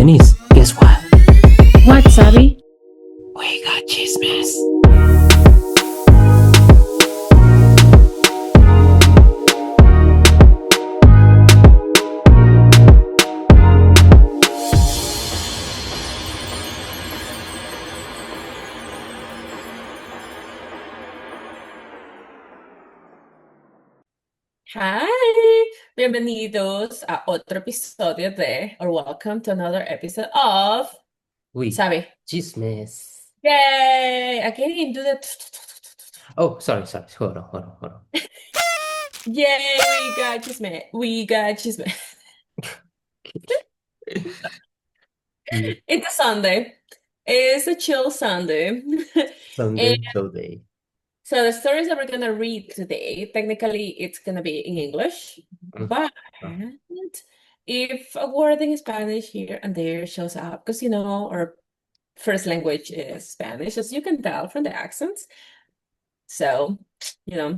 Denise, guess what? What's Abby? We got chismes. Hi, bienvenidos a otro episodio de, or welcome to another episode of We Sabe. chismes. Yay! I can't even do that. Oh, sorry. Hold on. Yay, we got chisme. We got chisme. Mm, It's a Sunday. It's a chill Sunday. And Sunday, Sunday. so the stories that we're gonna read today, technically it's gonna be in English, Mm, but oh, if a word in Spanish here and there shows up, because our first language is Spanish, as you can tell from the accents. So, Yeah,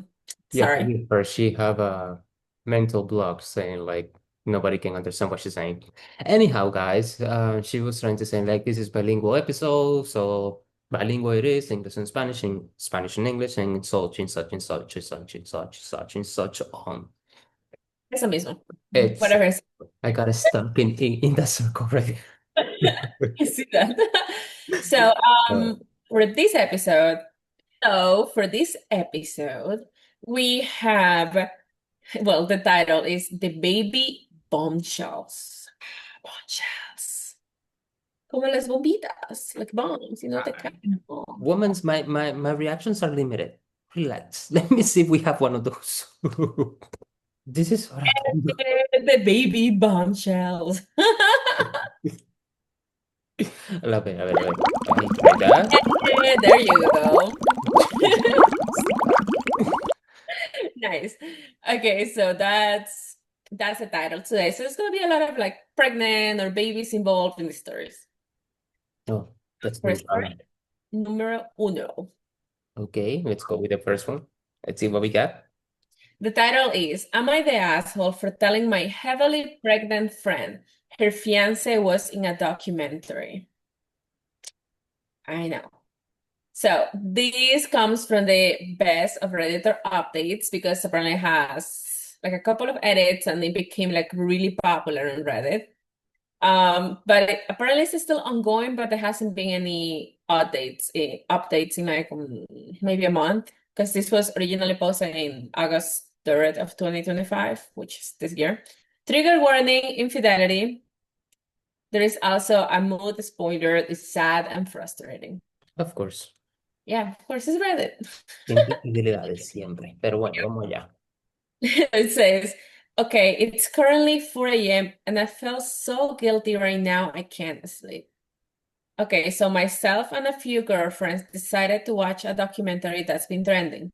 sorry. first she have a mental block saying like nobody can understand what she's saying. Anyhow, guys, she was trying to say like this is bilingual episode, so bilingual it is, English and Spanish and English, and such on. Eso mismo. It's Whatever. I got stuck in that circle right. You see that. So, Uh, for this episode, we have, well, the title is The Baby Bombshells. Bombshells. Como las bombitas, like bombs, the kind of bomb. Women's my reactions are limited. Relax. Let me see if we have one of those. This is what I told you. The Baby Bombshells. A ver. Like that. There you go. Nice. Okay, so that's the title today. So it's gonna be a lot of like pregnant or babies involved in the stories. Oh, that's new. First story, numero uno. Okay, let's go with the first one. Let's see what we got. The title is Am I the asshole for telling my heavily pregnant friend her fiance was in a documentary? I know. So this comes from the best of Redditor updates because apparently it has like a couple of edits and it became like really popular on Reddit. But apparently it's still ongoing, but there hasn't been any updates in like maybe a month because this was originally posted in August 3rd of 2025, which is this year. Trigger warning, infidelity. There is also a mood spoiler. It's sad and frustrating. Of course. Yeah, of course, it's Reddit. Infidelidades siempre. Pero bueno, vamos allá. It says, okay, it's currently 4 a.m. and I feel so guilty right now, I can't sleep. Okay, so myself and a few girlfriends decided to watch a documentary that's been trending.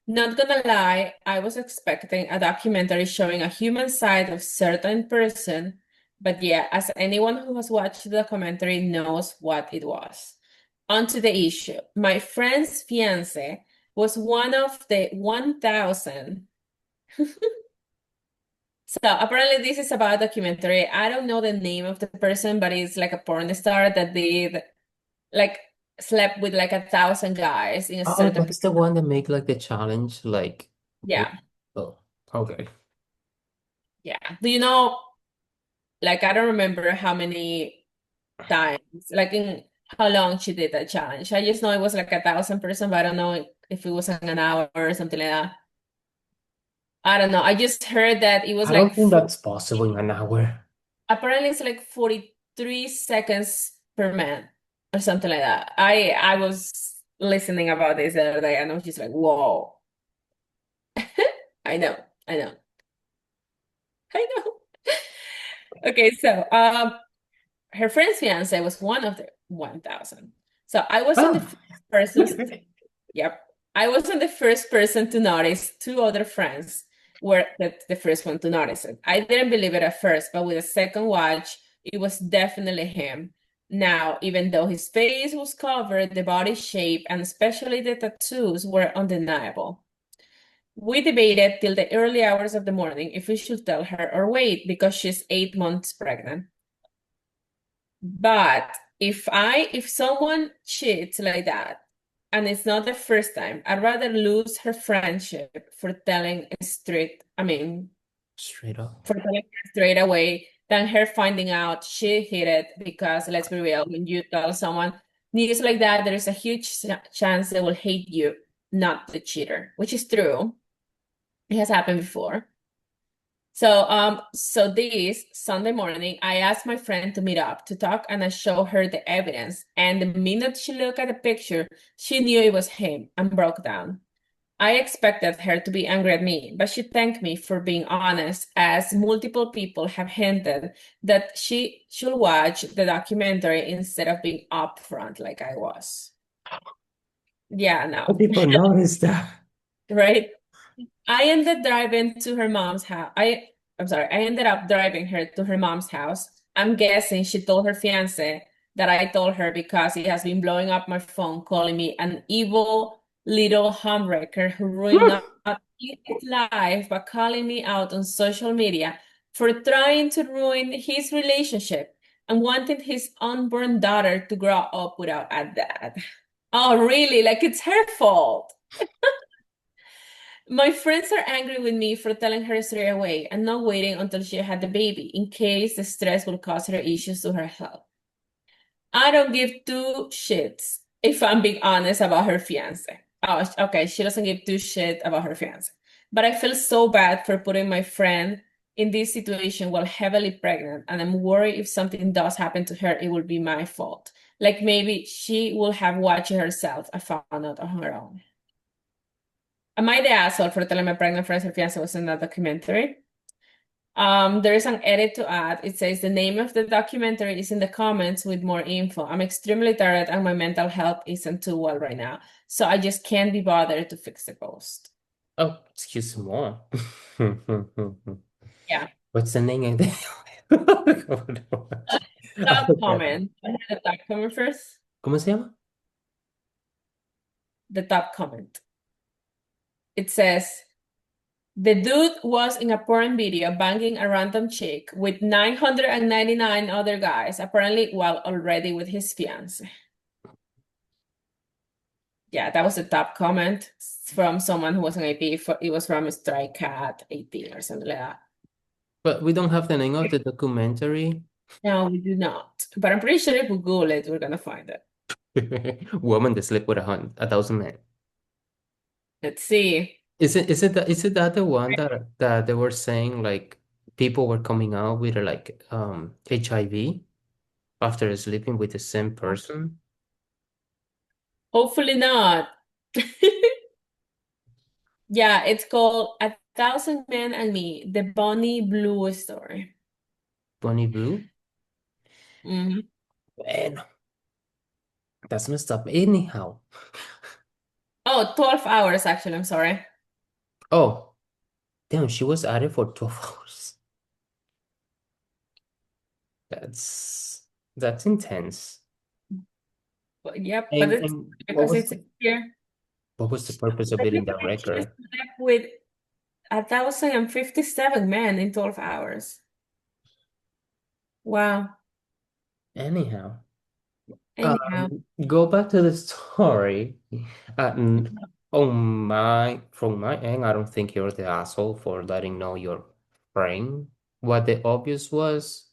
Not gonna lie, I was expecting a documentary showing a human side of certain person, but yeah, as anyone who has watched the documentary knows what it was. On to the issue. My friend's fiancé was one of the 1,000. So apparently this is about a documentary. I don't know the name of the person, but it's like a porn star that did like slept with like 1,000 guys in a Oh, certain that's the one that make like the challenge, like yeah. oh, okay. Yeah. Do you know, like I don't remember how many times, like in how long she did that challenge. I just know it was like 1,000 person, but I don't know if it was an hour or something like that. I don't know. I just heard that it was I don't like think that's possible in an hour. apparently it's like 43 seconds per man or something like that. I was listening about this the other day and I was just like, whoa. I know, I know, I know. Okay, so her friend's fiance was one of the 1,000. So I wasn't the Ah, first person. Yep. I wasn't the first person to notice. Two other friends were the first one to notice it. I didn't believe it at first, but with a second watch, it was definitely him. Now, even though his face was covered, the body shape and especially the tattoos were undeniable. We debated till the early hours of the morning if we should tell her or wait because she's 8 months pregnant. But if someone cheats like that, and it's not the first time, I'd rather lose her friendship for telling straight, I mean, Straight up. for telling her straight away than her finding out she hid it because let's be real, when you tell someone news like that, there is a huge chance they will hate you, not the cheater, which is true. It has happened before. So this Sunday morning, I asked my friend to meet up to talk and I showed her the evidence. And the minute she looked at the picture, she knew it was him and broke down. I expected her to be angry at me, but she thanked me for being honest, as multiple people have hinted that she should watch the documentary instead of being upfront like I was. Yeah, How no, people notice that? right? I ended driving to her mom's house. I'm sorry, I ended up driving her to her mom's house. I'm guessing she told her fiance that I told her because he has been blowing up my phone, calling me an evil little homewrecker who ruined not only his life, but calling me out on social media for trying to ruin his relationship and wanting his unborn daughter to grow up without a dad. Oh, really? Like it's her fault. My friends are angry with me for telling her straight away and not waiting until she had the baby in case the stress will cause her issues to her health. I don't give two shits if I'm being honest about her fiance. Oh, okay, she doesn't give two shit about her fiance. But I feel so bad for putting my friend in this situation while heavily pregnant, and I'm worried if something does happen to her, it will be my fault. Like maybe she will have watched it herself and found out on her own. Am I the asshole for telling my pregnant friends her fiance was in that documentary? There is an edit to add. It says the name of the documentary is in the comments with more info. I'm extremely tired and my mental health isn't too well right now. So I just can't be bothered to fix the post. Oh, excuse me. Yeah. What's the name of the Top Okay. comment. I heard the top comment first. ¿Cómo se llama? The top comment. It says the dude was in a porn video banging a random chick with 999 other guys, apparently while already with his fiance. Yeah, that was the top comment from someone who was an AP. It was from Strike Cat 18 or something like that. But we don't have the name of the documentary. No, we do not. But I'm pretty sure if we Google it, we're gonna find it. Woman that slept with a thousand men. Let's see. Is it that the one that they were saying like people were coming out with like HIV after sleeping with the same person? Hopefully not. Yeah, it's called A Thousand Men and Me, the Bonnie Blue story. Bonnie Blue? Mhm. Bueno, that's messed up anyhow. Oh, 12 hours actually, I'm sorry. Oh, damn, she was at it for 12 hours. That's that's intense. Yep, but And it's and because it's here. what was the purpose of I building think that she record? slept with 1,057 men in 12 hours. Wow. Anyhow, Anyhow, go back to the story. From my end, I don't think you're the asshole for letting know your friend. What the obvious was,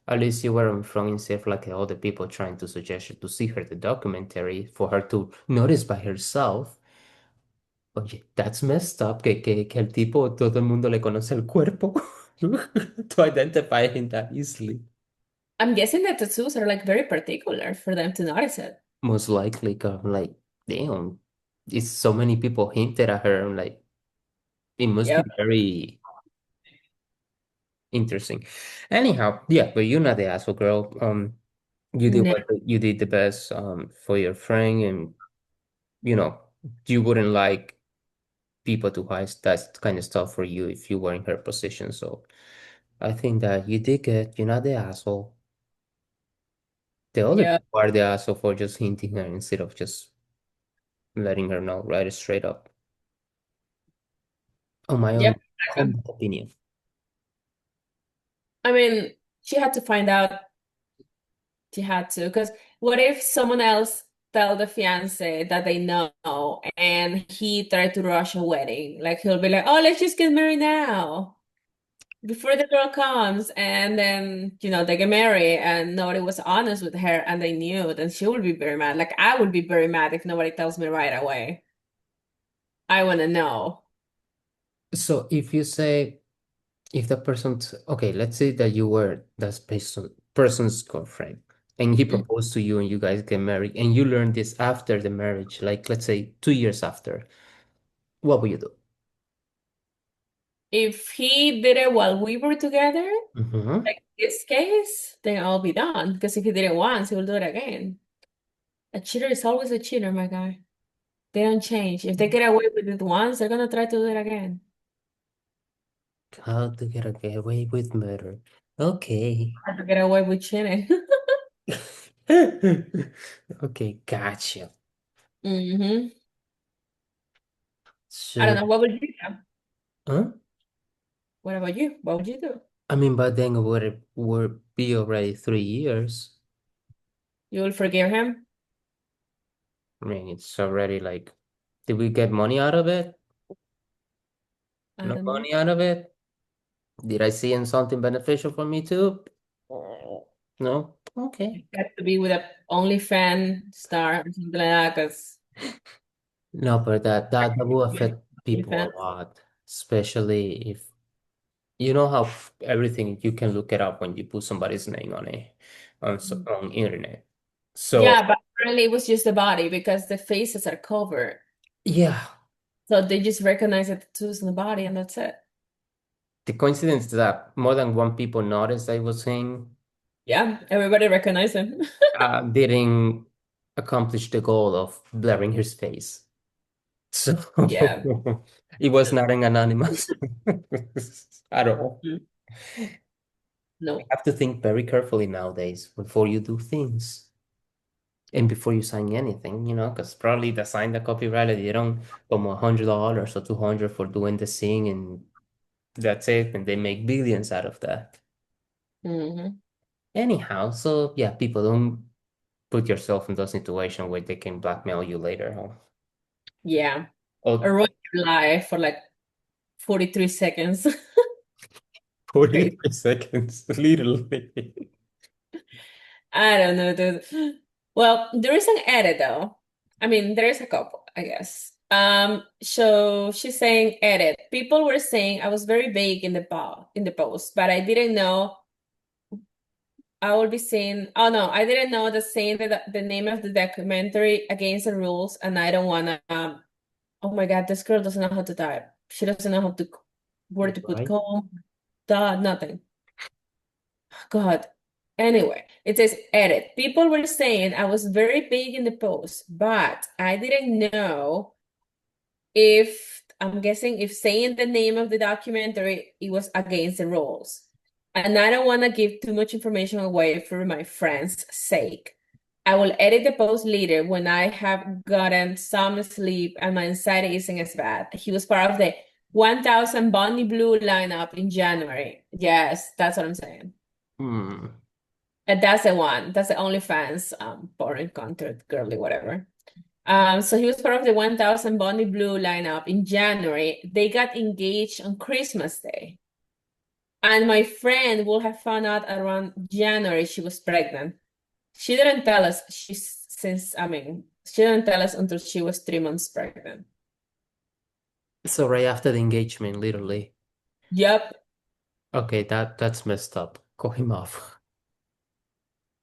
at least you were in front instead of like all the people trying to suggest you to see her the documentary for her to notice by herself. Oye, that's messed up que el tipo, todo el mundo le conoce el cuerpo to identify him that easily. I'm guessing that tattoos are like very particular for them to notice it. Most likely, 'cause I'm like, damn, it's so many people hinted at her. I'm like, it must be Yep. very interesting. Anyhow, yeah, but you're not the asshole, girl. You did No, you did the best for your friend, and you know, you wouldn't like people to hide that kind of stuff for you if you were in her position. So I think that you did good. You're not the asshole. The other yeah, people are the asshole for just hinting her instead of just letting her know right straight up. On my yep. own humble opinion. I mean, she had to find out She had to. Because what if someone else tell the fiance that they know and he tried to rush a wedding? Like he'll be like, oh, let's just get married now before the girl comes. And then, they get married and nobody was honest with her and they knew, then she would be very mad. Like I would be very mad if nobody tells me right away. I want to know. So if you say, if the person's okay, let's say that you were that person's girlfriend and he Mm. proposed to you and you guys get married and you learn this after the marriage, like let's say 2 years after, what would you do? If he did it while we were together, Mm-hmm. like this case, then I'll be done. Because if he did it once, he will do it again. A cheater is always a cheater, my guy. They don't change. If they get away with it once, they're gonna try to do it again. How to get away with murder. Okay. How to get away with cheating. Okay, gotcha. hmm I don't So, know. What would you do? huh? What about you? What would you do? I mean, but then it would be already 3 years. You will forgive him? I mean, it's already like, did we get money out of it? I No don't know. money out of it? Did I see in something beneficial for me too? No? Okay. You have to be with a OnlyFans star or something like that, because No, but that will affect people a OnlyFans. lot, especially if you know how everything you can look it up when you put somebody's name on it on internet. So Yeah, but apparently it was just the body because the faces are covered. yeah, So they just recognize the tattoos in the body and that's it. the coincidence that more than one people noticed I was saying Yeah, everybody recognized him. didn't accomplish the goal of blurring his face. So Yeah. it was not an anonymous at all. Mm. You No. have to think very carefully nowadays before you do things and before you sign anything, because probably the sign the copyright they don't como $100 or 200 for doing the thing and that's it, and they make billions out of that. hmm Anyhow, so yeah, people don't put yourself in those situations where they can blackmail you later. Huh? Yeah. Oh, Or ruin your life for like 43 seconds. Crazy. 43 seconds, literally. I don't know, dude. Well, there is an edit though. I mean, there is a couple, I guess. So she's saying edit. People were saying I was very vague in the post, but I didn't know I will be saying, oh no, I didn't know that saying the name of the documentary against the rules, and I don't wanna. Oh my God, this girl doesn't know how to type. She doesn't know how to where to put Right? comma, dot, nothing. God. Anyway, it says edit. People were saying I was very big in the post, but I didn't know if I'm guessing if saying the name of the documentary it was against the rules. And I don't want to give too much information away for my friend's sake. I will edit the post later when I have gotten some sleep and my anxiety isn't as bad. He was part of the 1000 Bonnie Blue lineup in January. Yes, that's what I'm saying. Hmm. And that's the one. That's the OnlyFans, boring content, girly, whatever. So he was part of the 1000 Bonnie Blue lineup in January. They got engaged on Christmas Day. And my friend would have found out around January she was pregnant. She didn't tell us she didn't tell us until she was 3 months pregnant. So right after the engagement, literally. Yep, Okay, that's messed up. Call him off.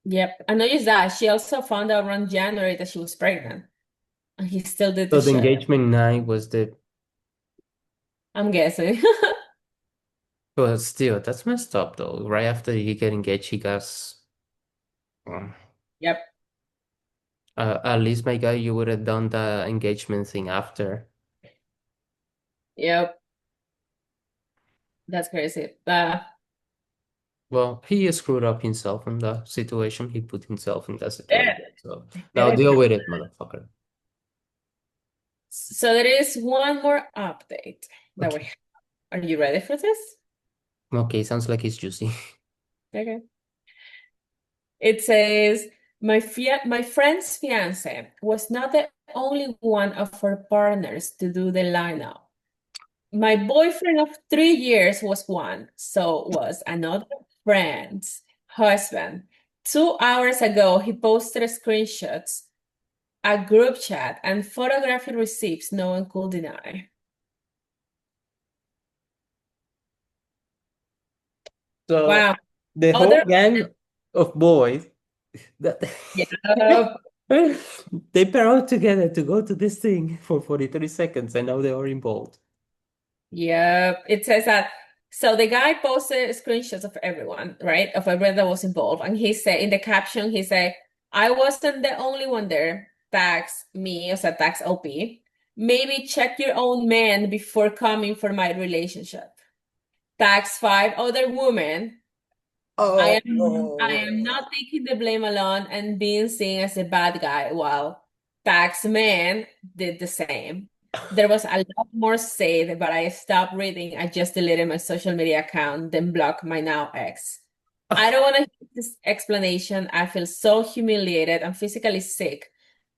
yep. And not just that, she also found out around January that she was pregnant. And he still did the So the shit. engagement night was the, I'm guessing. but still, that's messed up though. Right after he get engaged, he got, um, Yep, at least my guy, you would have done the engagement thing after. yep. That's crazy. Well, he screwed up himself in that situation. He put himself in that Yeah, situation. So they did now it. deal with it, motherfucker. So there is one more update that we Okay. have. Are you ready for this? Okay, sounds like it's juicy. Okay. It says, my friend's fiance was not the only one of her partners to do the lineup. My boyfriend of 3 years was one, so was another friend's husband. 2 hours ago, he posted screenshots, a group chat, and photographic receipts no one could deny. So Wow. the whole Other, gang of boys that yeah, they pair out together to go to this thing for 43 seconds and now they are involved. yeah. It says that. So the guy posted screenshots of everyone, right? Of everyone that was involved. And he said in the caption, he said, I wasn't the only one there. Tags me, o sea, tags OP. Maybe check your own man before coming for my relationship. Tags 5 other women. Oh, I am no. not taking the blame alone and being seen as a bad guy, while tax man did the same. There was a lot more said, but I stopped reading. I just deleted my social media account, then blocked my now ex. I don't want to hear this explanation. I feel so humiliated. I'm physically sick.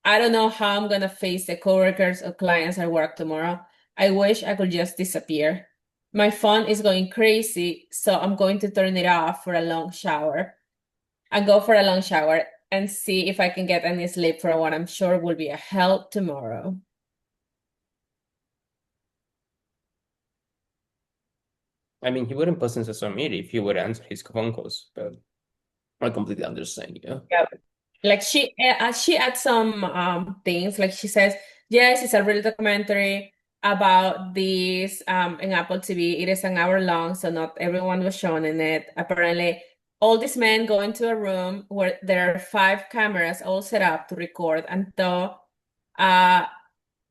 I don't know how I'm gonna face the coworkers or clients at work tomorrow. I wish I could just disappear. My phone is going crazy, so I'm going to turn it off for a long shower. I go for a long shower and see if I can get any sleep for what I'm sure will be a hell tomorrow. I mean, he wouldn't post on social media if he would answer his phone calls, but I completely understand you. Yeah. Like she adds some things. Like she says, yes, it's a real documentary about this in Apple TV. It is an hour long, so not everyone was shown in it. Apparently, all these men go into a room where there are 5 cameras all set up to record, and though uh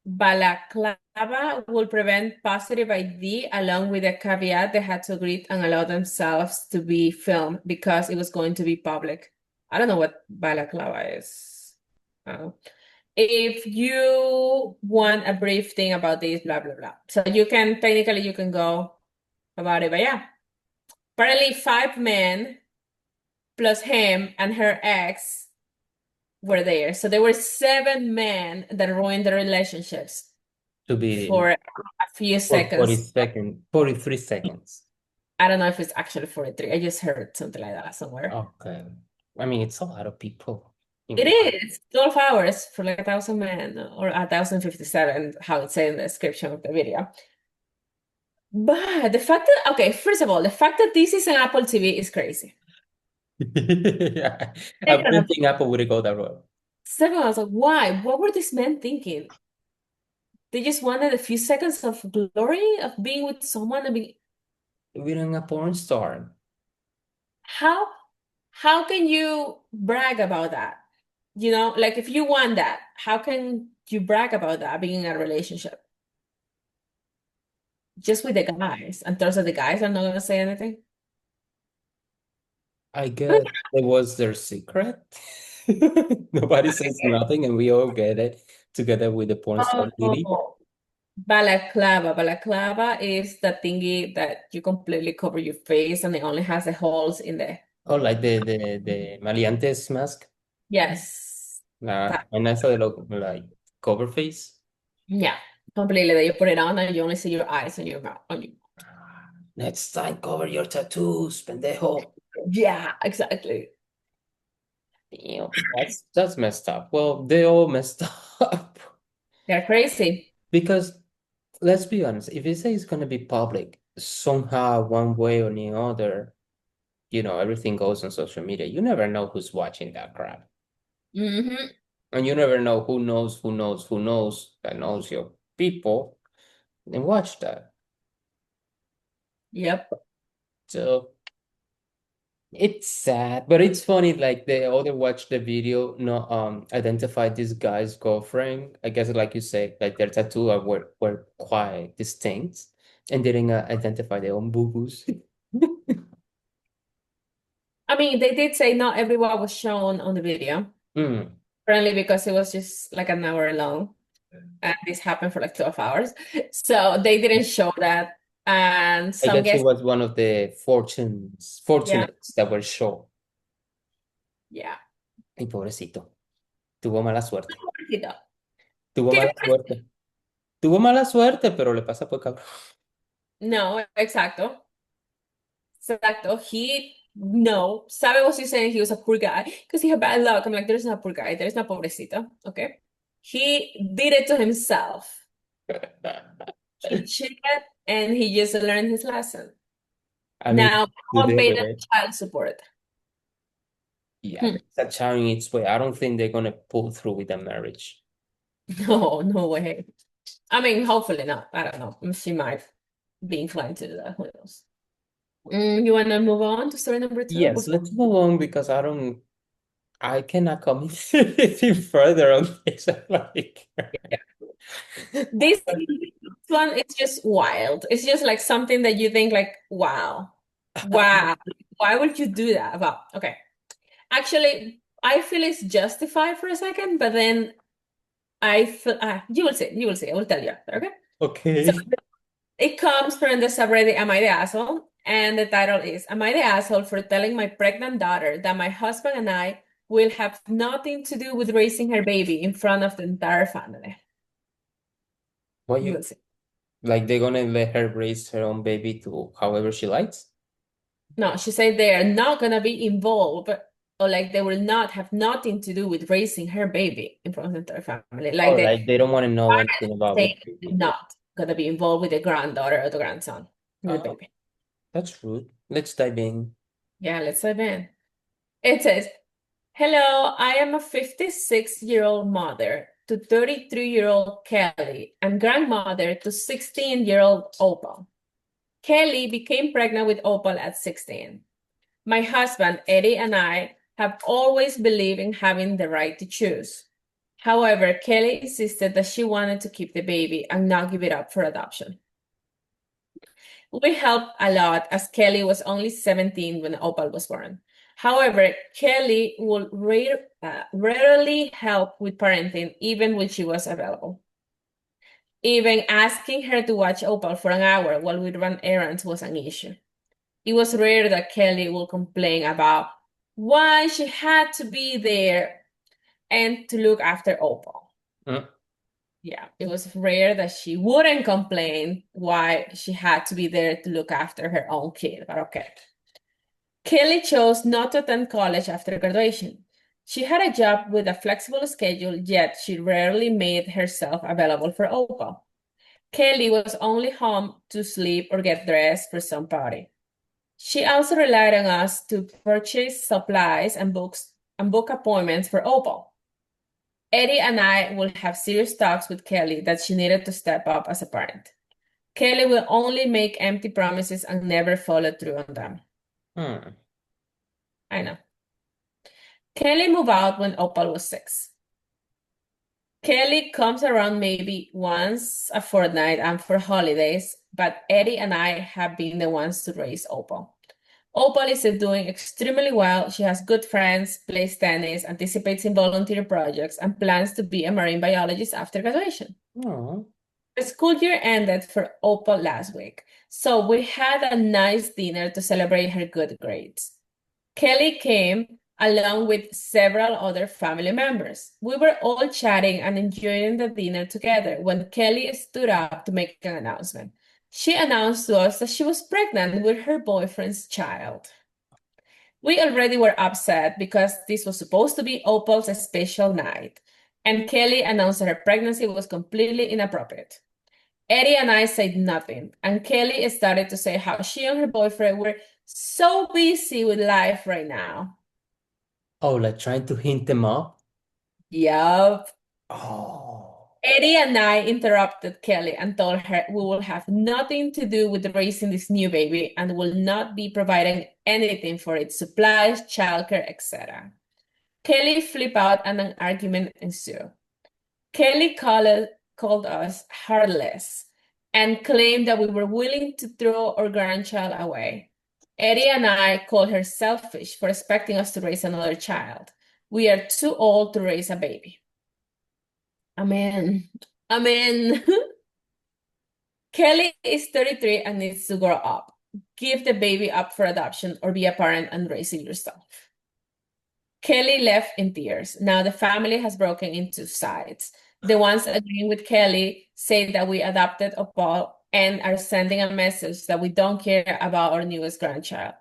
balaclava will prevent positive ID, along with a caveat they had to agree and allow themselves to be filmed because it was going to be public. I don't know what balaclava is. Uh, if you want a brief thing about this, blah, blah, blah. So you can, technically, you can go about it. But yeah, apparently 5 men plus him and her ex were there. So there were 7 men that ruined their relationships To be for a few for seconds. 43 seconds. I don't know if it's actually 43. I just heard something like that somewhere. Okay. I mean, it's a lot of people It in one. is 12 hours for like 1,000 men or 1,057, how it says in the description of the video. But the fact that, okay, first of all, the fact that this is an Apple TV is crazy. Yeah. I Second wouldn't of, think Apple would go that road. second, I was like, why? What were these men thinking? They just wanted a few seconds of glory of being with someone and being, We're a porn star. how how can you brag about that? You know, like if you want that, how can you brag about that being in a relationship? Just with the guys. And those are the guys are not gonna say anything. I guess it was their secret. Nobody says nothing, and we all get it together with the porn star lady. Oh, balaclava. Balaclava is the thingy that you completely cover your face and it only has the holes in the, Oh, like the maleantes mask. yes. That, And I thought it looked like cover face. yeah. Completely that you put it on and you only see your eyes and your mouth on you. Next time, cover your tattoos, pendejo. Yeah, exactly. Damn, that's messed up. Well, they all messed up They're crazy. because let's be honest, if you say it's gonna be public somehow, one way or the other, everything goes on social media. You never know who's watching that crap, Hmm. and you never know who knows who knows who knows that knows your people and watch that. Yep. So it's sad, but it's funny. Like the other watch the video, no, identified this guy's girlfriend. I guess, like you say, like their tattoo were quite distinct, and didn't identify their own boo-boos. I mean, they did say not everyone was shown on the video, Mm. apparently because it was just like an hour long, and this happened for like 12 hours. So they didn't show that. And I some guess he guests, was one of the yeah, fortunates that were shown. Yeah. Y pobrecito, tuvo mala suerte. Pobrecito. Tuvo ¿Qué mala pobrecito? suerte. Tuvo mala suerte, pero le pasa por cabrón. No, exacto. Exacto. No, sabe what she's saying? He was a poor guy because he had bad luck. I'm like, there's no poor guy. There's no pobrecito. Okay. He did it to himself. He cheated and he just learned his lesson. I mean, Now, do I'm they paying really? child support. Yeah, Hmm. but it's a child in its way. I don't think they're gonna pull through with the marriage. No, no way. I mean, hopefully not. I don't know. She might be inclined to do that. Who knows? You want to move on to story number two Yes, before? let's move on because I cannot comment anything further on this. Like, This one is just wild. It's just like something that you think like, wow, wow, why would you do that? Well, okay. Actually, I feel it's justified for a second, but then I feel you will see, you will see. I will tell you after, okay? So okay. it comes from the subreddit Am I the Asshole? And the title is Am I the Asshole for telling my pregnant daughter that my husband and I will have nothing to do with raising her baby in front of the entire family? What You you will see. like? They're gonna let her raise her own baby to however she likes? No, she said they are not gonna be involved, or like they will not have nothing to do with raising her baby in front of the entire family. Like Oh, the like they don't want to know anything about state it. is not gonna be involved with the granddaughter or the grandson, with the Oh, baby. that's rude. Let's dive in. Yeah, let's dive in. It says, hello, I am a 56-year-old mother to 33-year-old Kelly and grandmother to 16-year-old Opal. Kelly became pregnant with Opal at 16. My husband, Eddie, and I have always believed in having the right to choose. However, Kelly insisted that she wanted to keep the baby and not give it up for adoption. We helped a lot as Kelly was only 17 when Opal was born. However, Kelly would rarely help with parenting, even when she was available. Even asking her to watch Opal for an hour while we ran errands was an issue. It was rare that Kelly would complain about why she had to be there and to look after Opal. Mm. Yeah, it was rare that she wouldn't complain why she had to be there to look after her own kid, but okay. Kelly chose not to attend college after graduation. She had a job with a flexible schedule, yet she rarely made herself available for Opal. Kelly was only home to sleep or get dressed for some party. She also relied on us to purchase supplies and books and book appointments for Opal. Eddie and I will have serious talks with Kelly that she needed to step up as a parent. Kelly will only make empty promises and never follow through on them. Hmm. I know. Kelly moved out when Opal was 6. Kelly comes around maybe once a fortnight and for holidays, but Eddie and I have been the ones to raise Opal. Opal is doing extremely well. She has good friends, plays tennis, anticipates in volunteer projects, and plans to be a marine biologist after graduation. Oh. The school year ended for Opal last week, so we had a nice dinner to celebrate her good grades. Kelly came along with several other family members. We were all chatting and enjoying the dinner together when Kelly stood up to make an announcement. She announced to us that she was pregnant with her boyfriend's child. We already were upset because this was supposed to be Opal's special night, and Kelly announced that her pregnancy was completely inappropriate. Eddie and I said nothing, and Kelly started to say how she and her boyfriend were so busy with life right now. Oh, like trying to hint them up? Yup. Oh. Eddie and I interrupted Kelly and told her we will have nothing to do with raising this new baby and will not be providing anything for its supplies, childcare, etc. Kelly flipped out and an argument ensued. Kelly called us heartless and claimed that we were willing to throw our grandchild away. Eddie and I called her selfish for expecting us to raise another child. We are too old to raise a baby. Amen. Amen. Kelly is 33 and needs to grow up. Give the baby up for adoption or be a parent and raise it yourself. Kelly left in tears. Now the family has broken into sides. The ones agreeing with Kelly say that we adopted Opal and are sending a message that we don't care about our newest grandchild.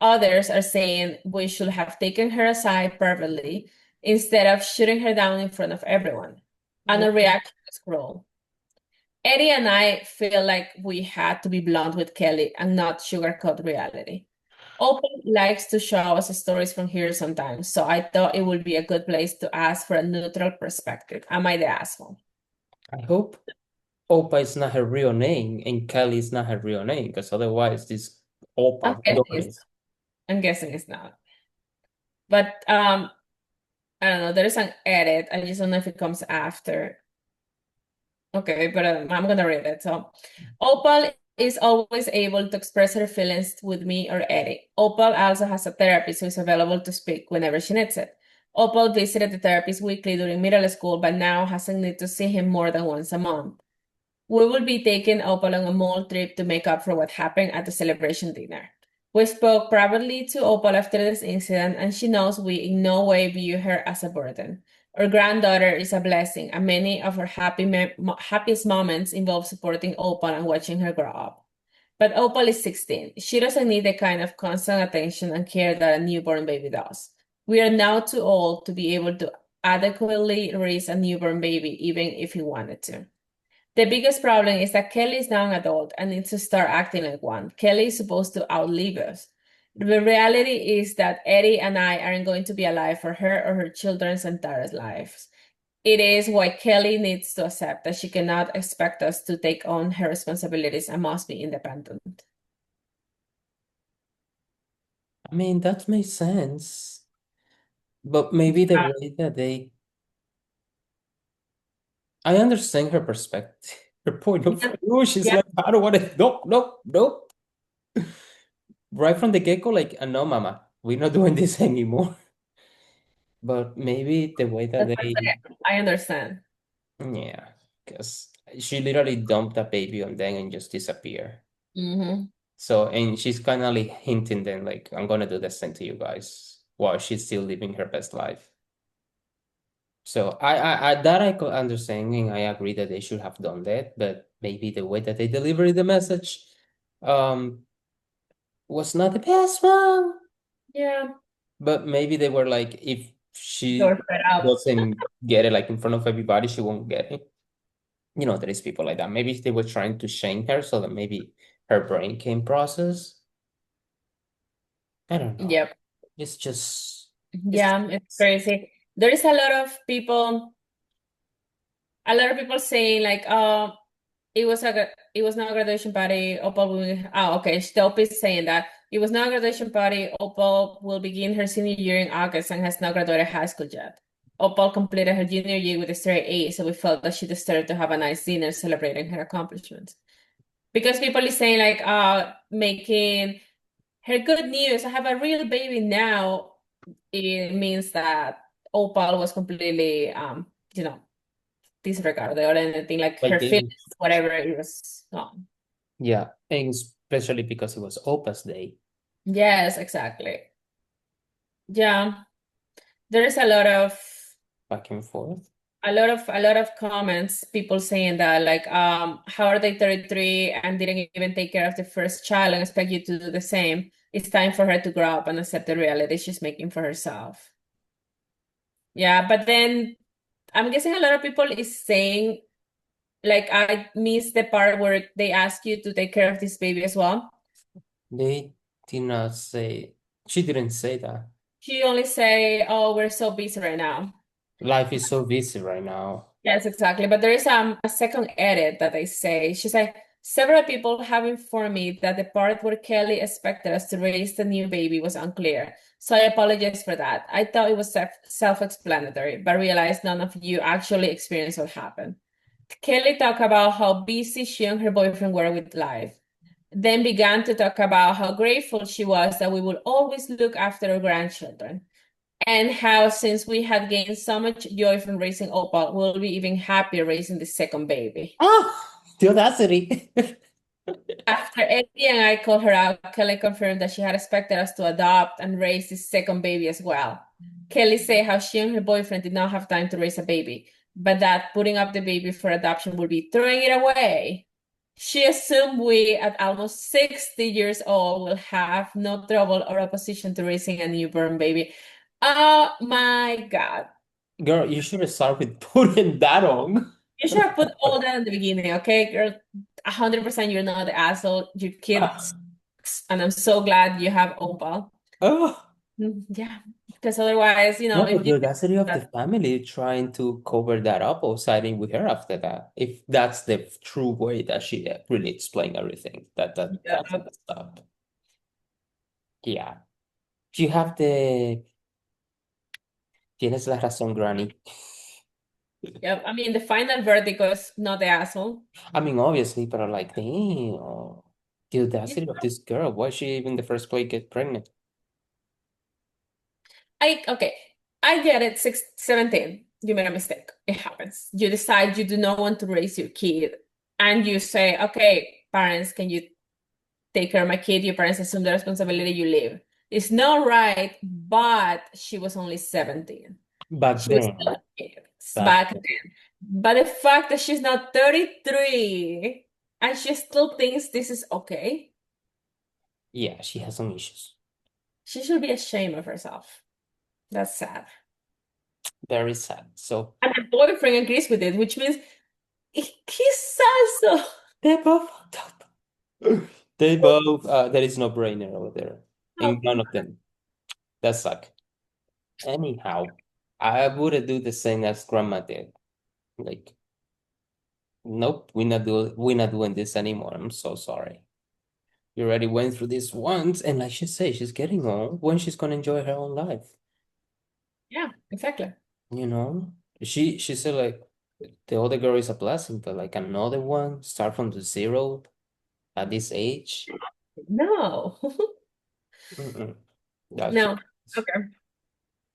Others are saying we should have taken her aside privately instead of shooting her down in front of everyone. And the reaction was cruel. Eddie and I feel like we had to be blunt with Kelly and not sugarcoat reality. Open likes to show us stories from here sometimes, so I thought it would be a good place to ask for a neutral perspective. Am I the asshole? I hope Opa is not her real name and Kelly is not her real name, because otherwise this I'm Opa guessing it's Flores. I'm guessing it's not. But I don't know. There's an edit. I just don't know if it comes after. Okay, but I'm gonna read it. So, Opal is always able to express her feelings with me or Eddie. Opal also has a therapist who is available to speak whenever she needs it. Opal visited the therapist weekly during middle school, but now hasn't need to see him more than once a month. We will be taking Opal on a mall trip to make up for what happened at the celebration dinner. We spoke privately to Opal after this incident, and she knows we in no way view her as a burden. Our granddaughter is a blessing, and many of her happiest moments involve supporting Opal and watching her grow up. But Opal is 16. She doesn't need the kind of constant attention and care that a newborn baby does. We are now too old to be able to adequately raise a newborn baby, even if we wanted to. The biggest problem is that Kelly is now an adult and needs to start acting like one. Kelly is supposed to outlive us. The reality is that Eddie and I aren't going to be alive for her or her children's entire lives. It is why Kelly needs to accept that she cannot expect us to take on her responsibilities and must be independent. I mean, that makes sense, but maybe the way that I understand her perspective, her point of Yeah, view. She's yeah, like, I don't want to, nope, nope, nope. Right from the get-go, like, no, mama, we're not doing this anymore. But maybe the way that that's they, I understand. yeah, because she literally dumped a baby on them and just disappeared. Hmm. So, and she's kind of like hinting then, like, I'm gonna do the same to you guys while she's still living her best life. So I that I could understand and I agree that they should have done that, but maybe the way that they delivered the message um was not the best one. Yeah, But maybe they were like, if they she were fed up. doesn't get it like in front of everybody, she won't get it. You know, there is people like that. Maybe they were trying to shame her so that maybe her brain can process. I don't know. Yep. It's just it's Yeah, it's crazy. There is a lot of people saying like, oh, it was not a graduation party. Opal will, okay. Stelp is saying that it was not a graduation party. Opal will begin her senior year in August and has not graduated high school yet. Opal completed her junior year with a straight A, so we felt that she deserved to have a nice dinner celebrating her accomplishments. Because people is saying like, making her good news. I have a real baby now. It means that Opal was completely, disregarded or anything like like her they feelings, whatever it was gone. yeah, and especially because it was Opa's day Yes, exactly. Yeah, there is back and forth. a lot of comments, people saying that like, how are they 33 and didn't even take care of the first child and expect you to do the same? It's time for her to grow up and accept the reality she's making for herself. Yeah, but then I'm guessing a lot of people is saying like I missed the part where they ask you to take care of this baby as well. They did not say, she didn't say that. She only say, "Oh, we're so busy right now." Life is so busy right now. Yes, exactly. But there is a second edit that they say. She said, several people have informed me that the part where Kelly expected us to raise the new baby was unclear. So I apologize for that. I thought it was self-explanatory, but realized none of you actually experienced what happened. Kelly talked about how busy she and her boyfriend were with life, then began to talk about how grateful she was that we would always look after our grandchildren. And how, since we had gained so much joy from raising Opal, we'll be even happier raising the second baby. Ah, the audacity. After Eddie and I called her out, Kelly confirmed that she had expected us to adopt and raise the second baby as well. Kelly say how she and her boyfriend did not have time to raise a baby, but that putting up the baby for adoption would be throwing it away. She assumed we, at almost 60 years old, will have no trouble or opposition to raising a newborn baby. Oh my God. Girl, you should have started with putting that on. You should have put all that in the beginning, okay, girl? 100% you're not the asshole. Your kid sucks, and I'm so glad you have Opal. Oh. Yeah, because otherwise, No, if but you the audacity of the that, family trying to cover that up or siding with her after that. If that's the true way that she really explained everything, that's yeah, messed up. Yeah. You have the Tienes la razón, Granny. yeah. I mean, the final verdict was not the asshole. I mean, obviously, but I'm like, damn, the You audacity of know, this girl. Why she even the first place get pregnant? okay, I get it. 17, you made a mistake. It happens. You decide you do not want to raise your kid, and you say, okay, parents, can you take care of my kid? Your parents assume the responsibility, you leave. It's not right, but she was only 17. Back She was then, still a kid back back then. But the fact that she's now 33 and she still thinks this is okay, yeah, she has some issues. she should be ashamed of herself. That's sad. Very sad. So And her boyfriend agrees with it, which means he's also. they both fucked up. They both there is no brainer over there in none of them. That suck. Anyhow, I would do the same as grandma did. Like, nope, we're not doing this anymore. I'm so sorry. You already went through this once, and like she said, she's getting old. When she's gonna enjoy her own life, Yeah, exactly. you know? She said like the other girl is a blessing, but like another one start from the zero at this age. No. Mm-mm. That's No. Okay.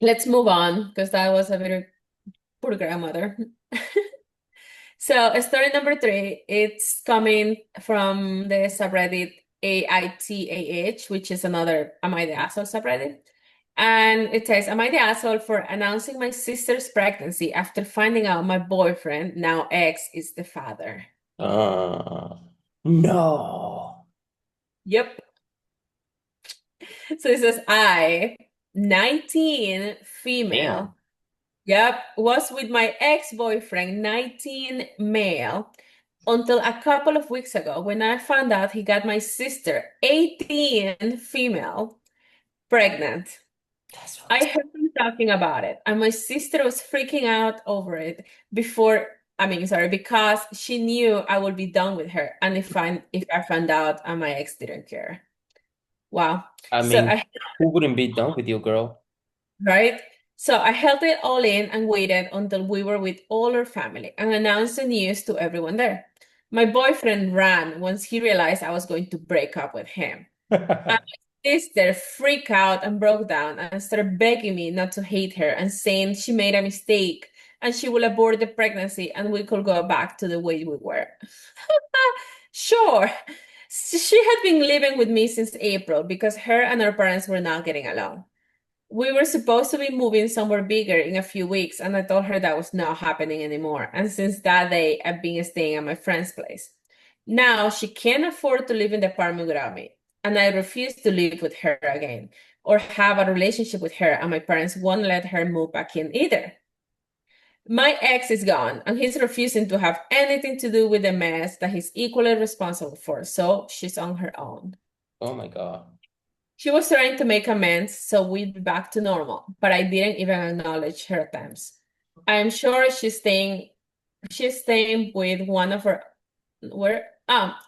Let's move on because that was a very poor grandmother. So story number three, it's coming from the subreddit AITAH, which is another Am I the Asshole subreddit. And it says, Am I the asshole for announcing my sister's pregnancy after finding out my boyfriend, now ex, is the father? uh no. Yep. So it says, I, 19, Damn. female. Yep, was with my ex-boyfriend, 19, male, until a couple of weeks ago when I found out he got my sister, 18, female, pregnant. That's I fucked up. heard him talking about it, and my sister was freaking out over it because she knew I would be done with her, and if I found out and my ex didn't care. Wow. I So mean, I who wouldn't be done with you, girl? Right? So I held it all in and waited until we were with all our family and announced the news to everyone there. My boyfriend ran once he realized I was going to break up with him. And my sister freaked out and broke down and started begging me not to hate her and saying she made a mistake and she will abort the pregnancy and we could go back to the way we were. Sure. She had been living with me since April because her and her parents were not getting along. We were supposed to be moving somewhere bigger in a few weeks, and I told her that was not happening anymore. And since that day, I've been staying at my friend's place. Now she can't afford to live in the apartment without me, and I refuse to live with her again or have a relationship with her, and my parents won't let her move back in either. My ex is gone, and he's refusing to have anything to do with the mess that he's equally responsible for, so she's on her own. Oh my God. She was trying to make amends so we'd be back to normal, but I didn't even acknowledge her attempts. I'm sure she's staying with one of her where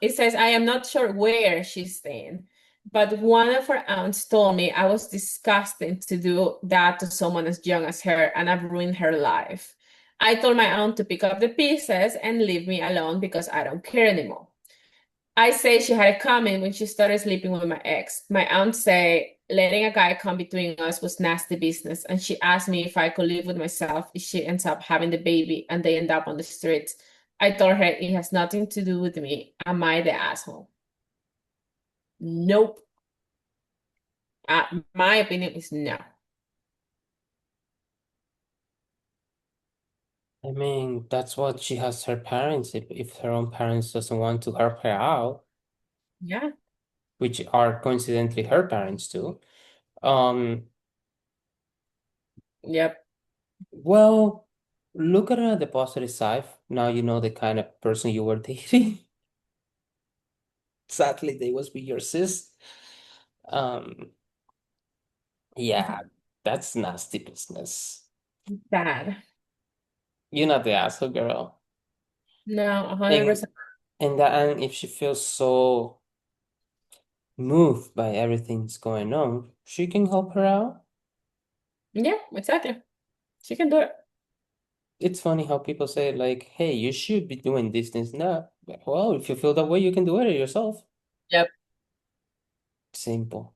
it says I am not sure where she's staying, but one of her aunts told me I was disgusting to do that to someone as young as her and I've ruined her life. I told my aunt to pick up the pieces and leave me alone because I don't care anymore. I say she had it coming when she started sleeping with my ex. My aunt say letting a guy come between us was nasty business, and she asked me if I could live with myself if she ends up having the baby and they end up on the streets. I told her it has nothing to do with me. Am I the asshole? Nope. My opinion is no. I mean, that's what she has her parents. If her own parents doesn't want to help her out, Yeah. which are coincidentally her parents too. Um, Yep. well, look at it at the positive side. Now you know the kind of person you were dating. Sadly, they was with your sis. Um, yeah, that's nasty business. Bad. You're not the asshole girl. No, And 100%. and if she feels so moved by everything's going on, she can help her out. Yeah, exactly. She can do it. It's funny how people say like, "Hey, you should be doing this, that." Well, if you feel that way, you can do it yourself. Yep. Simple.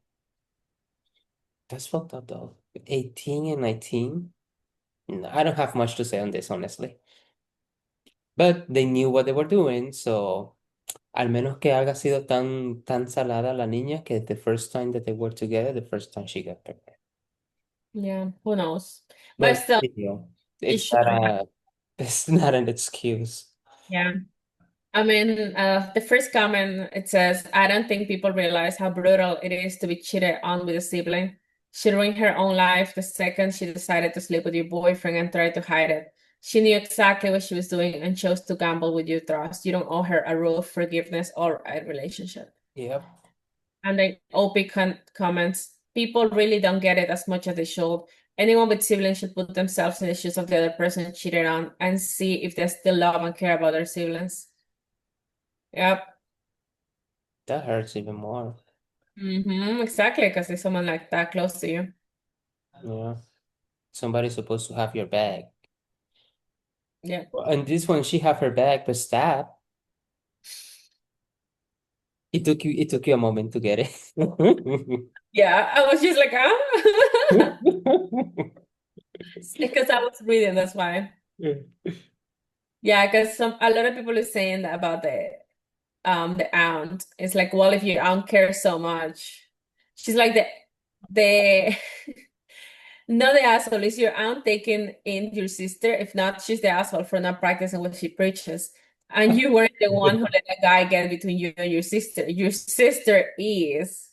That's fucked up though. 18 and 19. I don't have much to say on this, honestly. But they knew what they were doing, so al menos que haya sido tan salada la niña que the first time that they were together, the first time she got pregnant. Yeah, who knows? But But still, still, you it's not shouldn't have. it's not an excuse. Yeah. I mean, the first comment it says, I don't think people realize how brutal it is to be cheated on with a sibling. She ruined her own life the second she decided to sleep with your boyfriend and tried to hide it. She knew exactly what she was doing and chose to gamble with your trust. You don't owe her a rule of forgiveness or a relationship. Yep. And then OP comments, people really don't get it as much as they should. Anyone with siblings should put themselves in the shoes of the other person cheated on and see if they still love and care about their siblings. Yep. That hurts even more. Exactly, because there's someone like that close to you. Yeah. Somebody's supposed to have your back. Yeah. And this one, she have her back, but stab. It took you a moment to get it. Yeah, I was just like, ah. Because I was reading, that's why. Yeah, because some a lot of people are saying that about the aunt. It's like, well, if your aunt cares so much, she's like the not the asshole, is your aunt taking in your sister? If not, she's the asshole for not practicing what she preaches. And you weren't the one who let a guy get between you and your sister. Your sister is.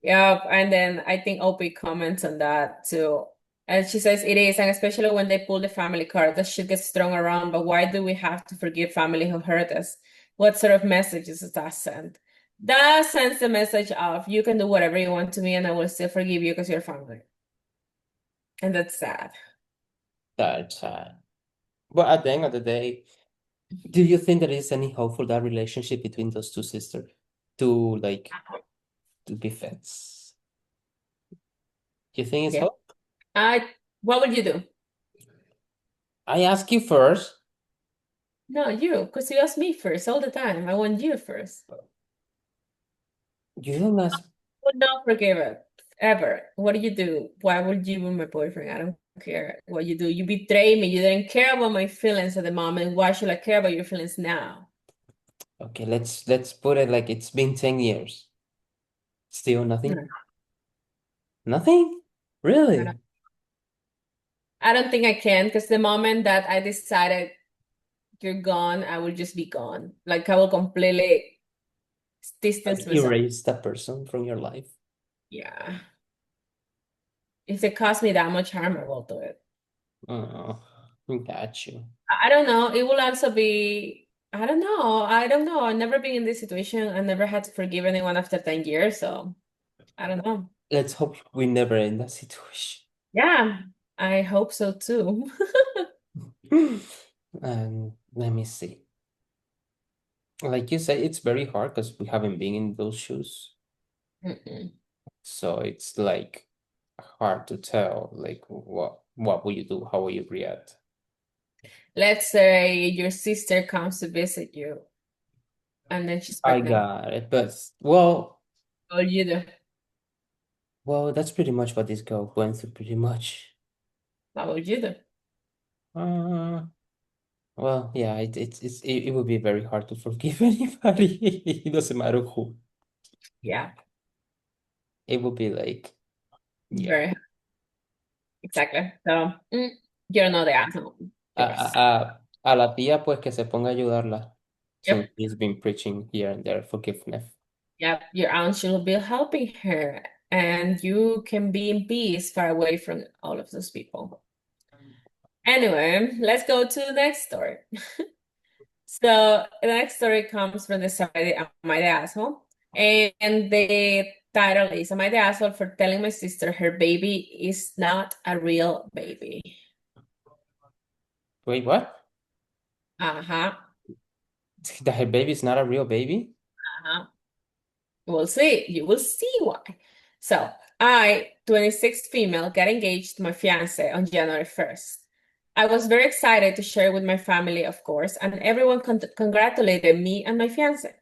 Yep. And then I think Opie comments on that too. And she says it is, and especially when they pull the family card, that shit gets thrown around. But why do we have to forgive family who hurt us? What sort of messages does that send? That sends the message of you can do whatever you want to me and I will still forgive you because you're family. And that's sad. That's sad. But at the end of the day, do you think there is any hope for that relationship between those two sisters to like to be friends? You think it's Yeah. hope? I what would you do? I ask you first. No, you, because you ask me first all the time. I want you first. You don't ask. Would not forgive it ever. What do you do? Why would you be my boyfriend? I don't care what you do. You betrayed me. You didn't care about my feelings at the moment. Why should I care about your feelings now? Okay, let's put it like it's been 10 years. Still No, nothing? Nothing? no, no. Really? I don't think I can because the moment that I decided you're gone, I will just be gone. Like I will completely distance Like myself. erase that person from your life? Yeah. If it cost me that much harm, I will do it. Oh, got you. I don't know. It will also be, I don't know. I don't know. I've never been in this situation. I never had to forgive anyone after 10 years. So I don't know. Let's hope we never in that situation. Yeah, I hope so too. And let me see. Like you say, it's very hard because we haven't been in those shoes. Mm-mm. So it's like hard to tell, like what will you do? How will you react? Let's say your sister comes to visit you and then she's I pregnant. got it, but What you do? that's pretty much what this girl went through, pretty much. What would you do? Uh, yeah, it would be very hard to forgive anybody. It doesn't matter who. Yeah, It would be like, yeah. very exactly. So You're not the asshole. A, Yours. a la tía, pues que se ponga a ayudarla. Since Yep. he's been preaching here and there forgiveness. Yep. Your aunt should be helping her, and you can be in peace far away from all of those people. Anyway, let's go to the next story. So the next story comes from the side Am I the asshole? And the title is Am I the asshole for telling my sister her baby is not a real baby? Wait, what? Uh-huh. That her baby is not a real baby? Uh-huh. We'll see. You will see why. So I, 26 female, got engaged to my fiance on January 1st. I was very excited to share with my family, of course, and everyone congratulated me and my fiance.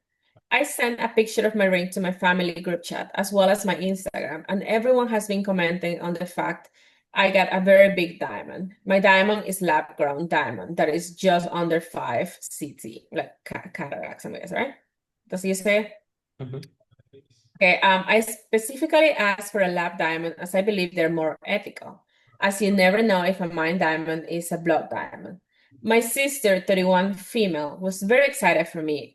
I sent a picture of my ring to my family group chat as well as my Instagram, and everyone has been commenting on the fact I got a very big diamond. My diamond is lab-grown diamond that is just under 5 CT, like cataracts, I guess, right? Does he say? Mhm. Okay, I specifically asked for a lab diamond as I believe they're more ethical, as you never know if a mine diamond is a blood diamond. My sister, 31 female, was very excited for me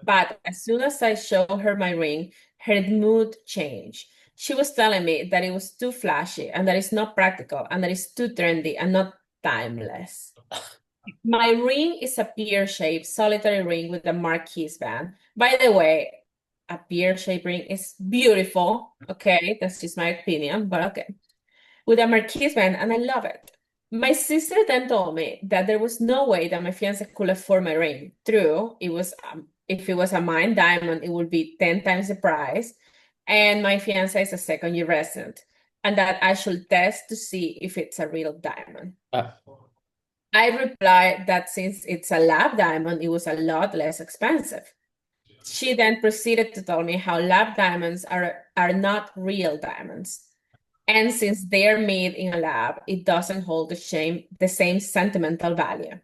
but as soon as I showed her my ring, her mood changed. She was telling me that it was too flashy and that it's not practical and that it's too trendy and not timeless. My ring is a pear-shaped solitary ring with a marquise band. By the way, a pear-shaped ring is beautiful. Okay, that's just my opinion, but okay. With a marquise band, and I love it. My sister then told me that there was no way that my fiance could afford my ring. True, it was if it was a mine diamond, it would be 10 times the price. And my fiance is a second-year resident, and that I should test to see if it's a real diamond. Uh, I replied that since it's a lab diamond, it was a lot less expensive. She then proceeded to tell me how lab diamonds are not real diamonds. And since they're made in a lab, it doesn't hold the same sentimental value.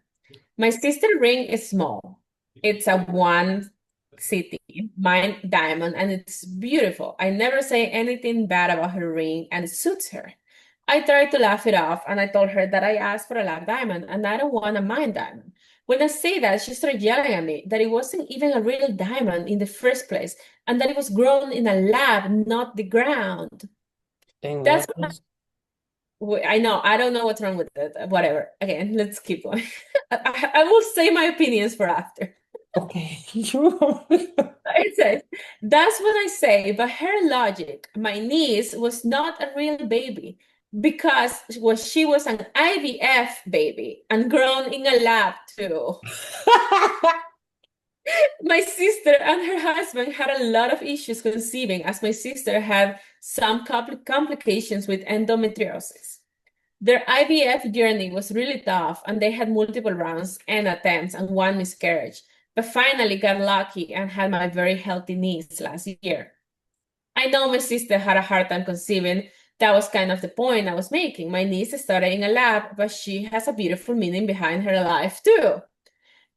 My sister ring is small. It's a 1 city, mine diamond, and it's beautiful. I never say anything bad about her ring, and it suits her. I tried to laugh it off, and I told her that I asked for a lab diamond, and I don't want a mine diamond. When I say that, she started yelling at me that it wasn't even a real diamond in the first place, and that it was grown in a lab, not the ground. and That's what else? I know. I don't know what's wrong with it. Whatever. Again, let's keep going. I will say my opinions for after. Okay, you. It says, that's what I say, but her logic, my niece was not a real baby because she was an IVF baby and grown in a lab too. My sister and her husband had a lot of issues conceiving, as my sister had some complications with endometriosis. Their IVF journey was really tough, and they had multiple rounds and attempts and one miscarriage, but finally got lucky and had my very healthy niece last year. I know my sister had a hard time conceiving. That was kind of the point I was making. My niece started in a lab, but she has a beautiful meaning behind her life too.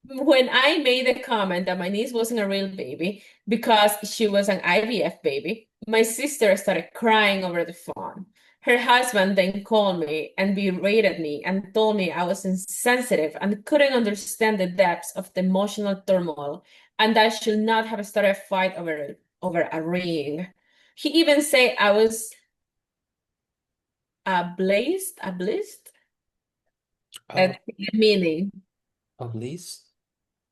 When I made the comment that my niece wasn't a real baby because she was an IVF baby, my sister started crying over the phone. Her husband then called me and berated me and told me I was insensitive and couldn't understand the depths of the emotional turmoil and that I should not have started a fight over a ring. He even said I was ableist Oh, at meaning. at least.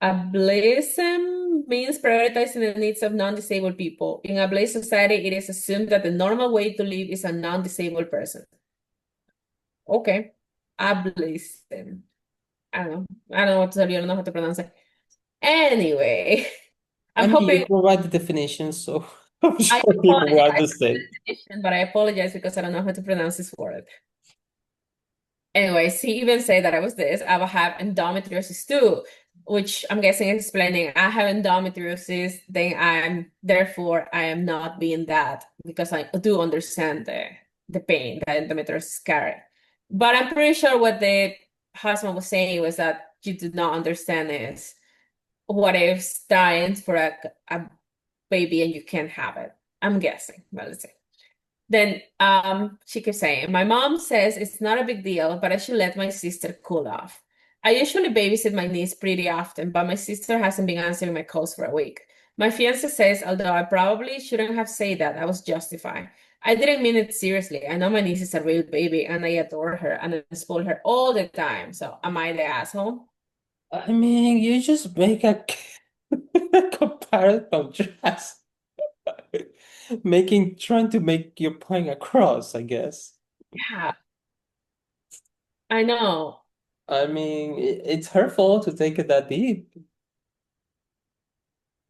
Ableism means prioritizing the needs of non-disabled people. In a Ableist society, it is assumed that the normal way to live is a non-disabled person. Okay. Ableism. I don't know. I don't know what to tell you. I don't know how to pronounce it. Anyway, I I'm mean, you hoping provide the definition, so I'm I sure people will apologize for understand. the definition, but I apologize because I don't know how to pronounce this word. Anyways, he even said that I was this. I will have endometriosis too, which I'm guessing is explaining I have endometriosis, then I am not being that because I do understand the pain that endometriosis carry. But I'm pretty sure what the husband was saying was that you do not understand is what if dying for a baby and you can't have it. I'm guessing, but let's see. Then she keeps saying, my mom says it's not a big deal, but I should let my sister cool off. I usually babysit my niece pretty often, but my sister hasn't been answering my calls for a week. My fiance says, although I probably shouldn't have said that, I was justified. I didn't mean it seriously. I know my niece is a real baby and I adore her and I spoil her all the time. So am I the asshole? I mean, you just make a compare contrast, trying to make your point across, I guess. Yeah, I know. I mean, it's her fault to take it that deep.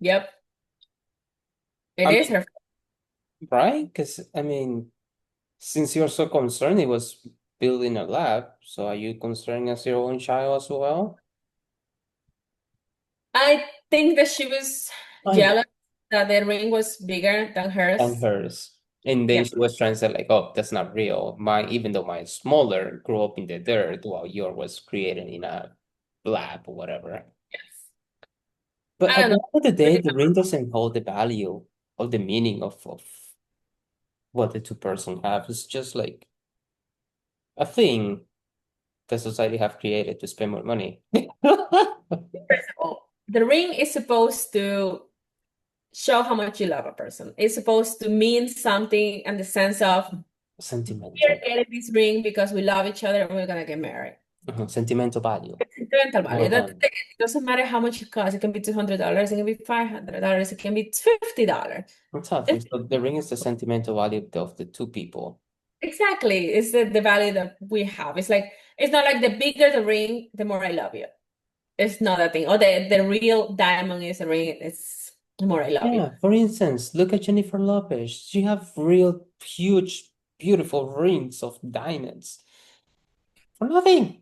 Yep, it I is mean, her. right? Because, I mean, since you're so concerned, it was built in a lab. So are you concerned as your own child as well? I think that she was I know. jealous that the ring was bigger than And hers. hers. And then Yeah. she was trying to say like, oh, that's not real. Mine, even though mine is smaller, grew up in the dirt while yours was created in a lab or whatever. Yes. But I at don't the know. end of the day, the ring doesn't hold the value or the meaning of what the two person have. It's just like a thing that society have created to spend more money. First of all, the ring is supposed to show how much you love a person. It's supposed to mean something in the sense of we are Sentimental. getting this ring because we love each other and we're gonna get married. Mhm. Sentimental value. Sentimental value. Well That done. it doesn't matter how much it costs. It can be $200. It can be $500. It can be $50. Exactly. It's, So the ring is the sentimental value of the two people. exactly. It's the value that we have. It's like it's not like the bigger the ring, the more I love you. It's not a thing. Or the real diamond is a ring. It's the more I love you. Yeah, for instance, look at Jennifer Lopez. She have real huge, beautiful rings of diamonds for nothing.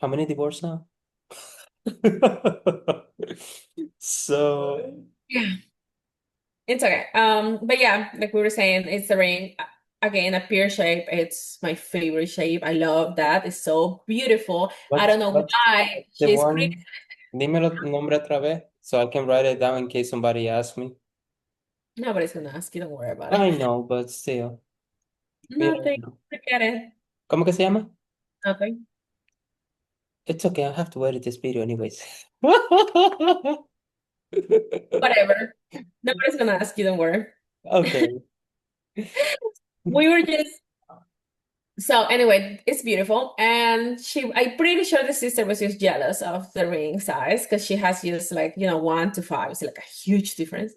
How many divorce now? So, Yeah. It's okay. But yeah, like we were saying, it's a ring. Again, a pear shape. It's my favorite shape. I love that. It's so beautiful. I don't know what's why the she's criticizing. one? Dímelo nombre otra vez so I can write it down in case somebody asks me. Nobody's gonna ask you. Don't worry about it. I know, but still. Mira, Nothing. Forget it. ¿cómo que se llama? Nothing. It's okay, I have to edit this video anyways. Whatever. Nobody's gonna ask you. Don't worry. Okay. We were just so anyway, it's beautiful. And I'm pretty sure the sister was just jealous of the ring size because she has just like, 1 to 5. It's like a huge difference.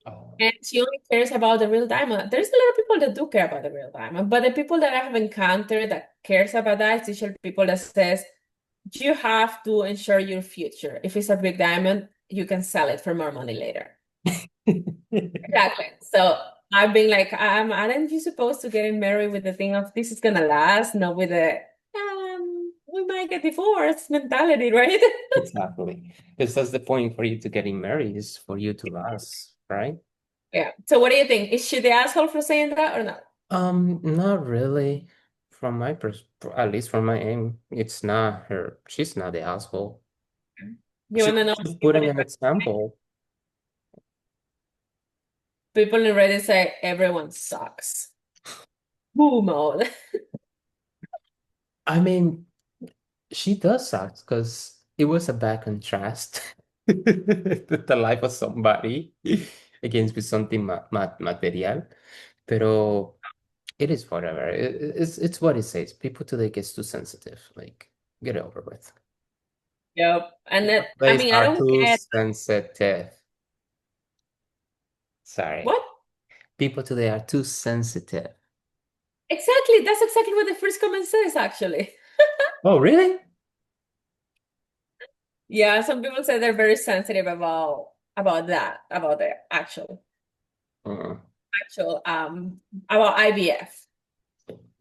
Oh. And she only cares about the real diamond. There's a lot of people that do care about the real diamond, but the people that I have encountered that cares about that is usually people that says you have to ensure your future. If it's a big diamond, you can sell it for more money later. Exactly. So I've been like, aren't you supposed to get married with the thing of this is gonna last, not with the we might get divorced mentality, right? Exactly. Because that's the point for you to getting married is for you to last, right? Yeah. So what do you think? Is she the asshole for saying that or not? Not really. From my at least from my aim, it's not her. She's not the asshole. You She's wanna know just people putting in an example. people in Reddit say everyone sucks. Boo mode. I mean, she does suck because it was a bad contrast to the life of somebody against with something material. Pero it is whatever. It's what it says. People today gets too sensitive. Like, get it over with. Yep. And that, I Days mean, I are don't too get sensitive. Sorry. what? People today are too sensitive. Exactly. That's exactly what the first comment says, actually. Oh, really? Yeah, some people say they're very sensitive about that, about the Uh, actual about IVF.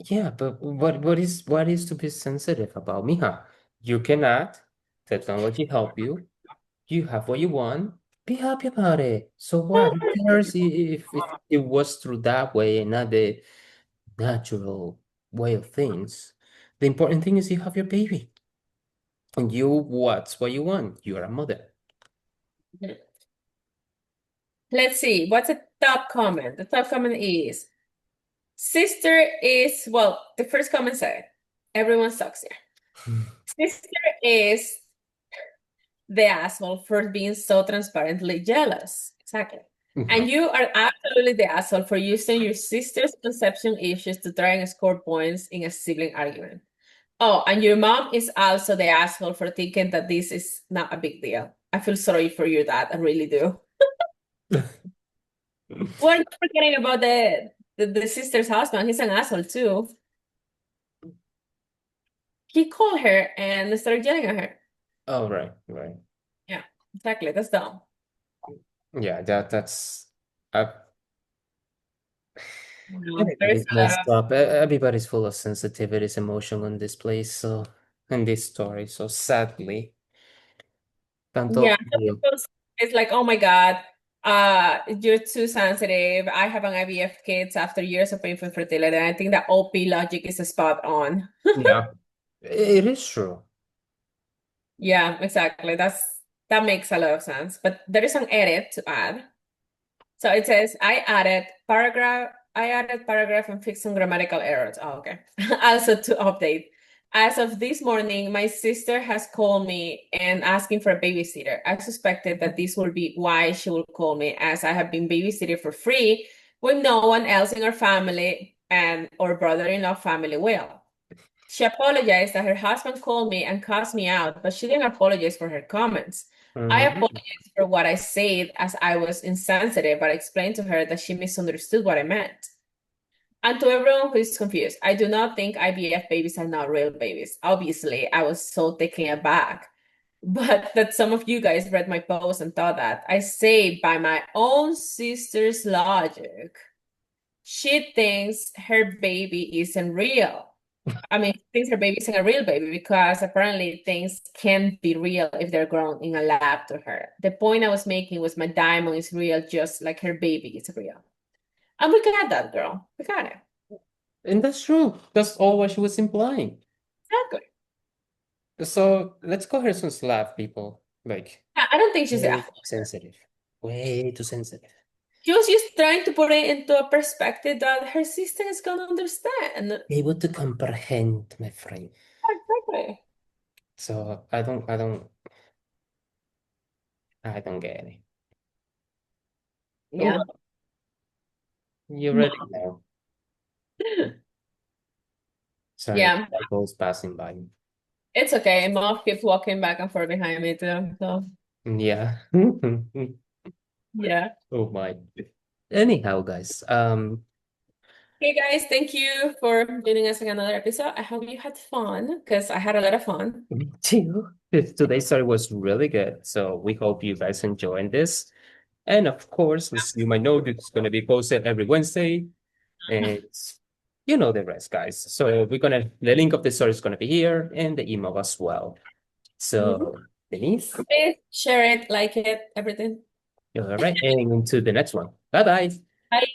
yeah, but what is to be sensitive about, mija? You cannot. Technology help you. You have what you want. Be happy about it. So what? Who cares if it was through that way and not the natural way of things? The important thing is you have your baby. And you what's what you want. You're a mother. Let's see. What's the top comment? The top comment is Sister is, well, the first comment said, everyone sucks here. Sister is the asshole for being so transparently jealous. Exactly. Yeah. And you are absolutely the asshole for using your sister's conception issues to try and score points in a sibling argument. Oh, and your mom is also the asshole for thinking that this is not a big deal. I feel sorry for your dad. I really do. Well, you're forgetting about the sister's husband. He's an asshole too. He called her and started yelling at her. Oh, right, right. Yeah, exactly. That's dumb. Yeah, that's uh, No, there's everybody's a lot messed of up. Everybody's full of sensitivities, emotion on this place, so in this story. So sadly, yeah. tanto Some you. people it's like, oh my God, you're too sensitive. I have an IVF kids after years of painful fertility, and I think that OP logic is spot on. Yeah, it is true. Yeah, exactly. That makes a lot of sense. But there is an edit to add. So it says, I added paragraph and fixed some grammatical errors. Oh, okay. Also to update. As of this morning, my sister has called me and asking for a babysitter. I suspected that this would be why she would call me, as I have been babysitting for free when no one else in our family and or brother-in-law family will. She apologized that her husband called me and cussed me out, but she didn't apologize for her comments. I Mhm. apologized for what I said as I was insensitive, but I explained to her that she misunderstood what I meant. And to everyone who is confused, I do not think IVF babies are not real babies. Obviously, I was so taken aback. But that some of you guys read my post and thought that. I say by my own sister's logic, she thinks her baby isn't real. I mean, things her baby isn't a real baby because apparently things can be real if they're grown in a lab to her. The point I was making was my diamond is real just like her baby is real. And we got that, girl. We got it. And that's true. That's all what she was implying. Exactly. So let's call her some slap, people. Like, I don't think she's the way too asshole. sensitive. Way too sensitive. She was just trying to put it into a perspective that her sister is gonna understand. Able to comprehend, my friend. Exactly. So I don't get it. Oh, Yeah. well, you already know. Sorry, Yeah. that goes passing by. It's okay. Mom keeps walking back and forth behind me too. So Yeah. yeah. Oh my. Anyhow, guys, Hey guys, thank you for joining us in another episode. I hope you had fun because I had a lot of fun. me too. Today's story was really good. So we hope you guys enjoying this. And of course, as you might know, it's going to be posted every Wednesday. And you know the rest, guys. So the link of the story is going to be here and the email as well. Mhm. So, Denise, Please share it, like it, everything. you're all right. And to the next one. Bye bye. Bye.